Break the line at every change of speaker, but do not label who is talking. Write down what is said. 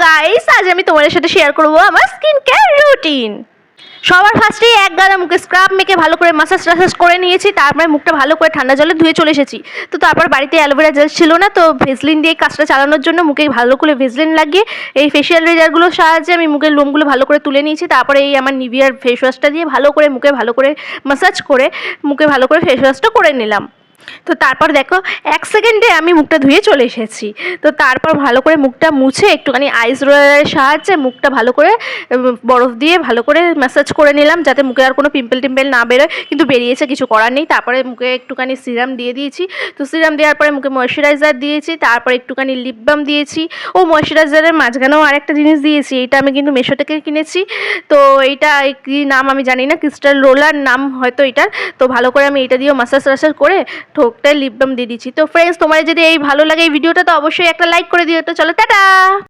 Guys, আজ আমি তোমাদের সাথে শেয়ার করব আমার স্কিন কেয়ার রুটিন। সবার ফার্স্টেই এক গাদা মুখে স্ক্রাব মেখে ভালো করে মাসাজ করে নিয়েছি। তারপরে মুখটা ভালো করে ঠান্ডা জলে ধুয়ে চলে এসেছি। তো তারপর বাড়িতে অ্যালোভেরা জেল ছিল না, তো ভেসলিন দিয়ে কাজটা চালানোর জন্য মুখে ভালো করে ভেসলিন লাগিয়ে এই ফেশিয়াল রেজারগুলোর সাহায্যে আমি মুখের লোমগুলো ভালো করে তুলে নিয়েছি। তারপরে এই আমার নিভিয়ার ফেস ওয়াশটা দিয়ে ভালো করে মুখে ভালো করে মাসাজ করে মুখে ভালো করে ফেস ওয়াশটা করে নিলাম। তো তারপর দেখো 1 সেকেন্ডে আমি মুখটা ধুয়ে চলে এসেছি। তো তারপর ভালো করে মুখটা মুছে একটুখানি আইস রোলারের সাহায্যে মুখটা ভালো করে বরফ দিয়ে ভালো করে ম্যাসাজ করে নিলাম, যাতে মুখে আর কোনো পিম্পল টিম্পল না বেরোয়, কিন্তু বেরিয়েছে, কিছু করার নেই। তারপরে মুখে একটুখানি সিরাম দিয়ে দিয়েছি। তো সিরাম দেওয়ার পরে মুখে ময়শ্চারাইজার দিয়েছি, তারপর একটুখানি লিপ বাম দিয়েছি। ও ময়শ্চারাইজারের মাঝখানেও আরেকটা জিনিস দিয়েছি, এটা আমি কিন্তু মেশো থেকে কিনেছি। তো এইটা কী নাম আমি জানি না, ক্রিস্টাল রোলার নাম হয়তো এটার। তো ভালো করে আমি এটা দিয়েও মাসাজ টাসাজ করে ঠোঁটটায় লিপ বাম দিয়ে দিচ্ছি। তো ফ্রেন্ডস, তোমার যদি এই ভালো লাগে এই ভিডিওটা, তো অবশ্যই একটা লাইক করে দিও। তো চলো, টাটা।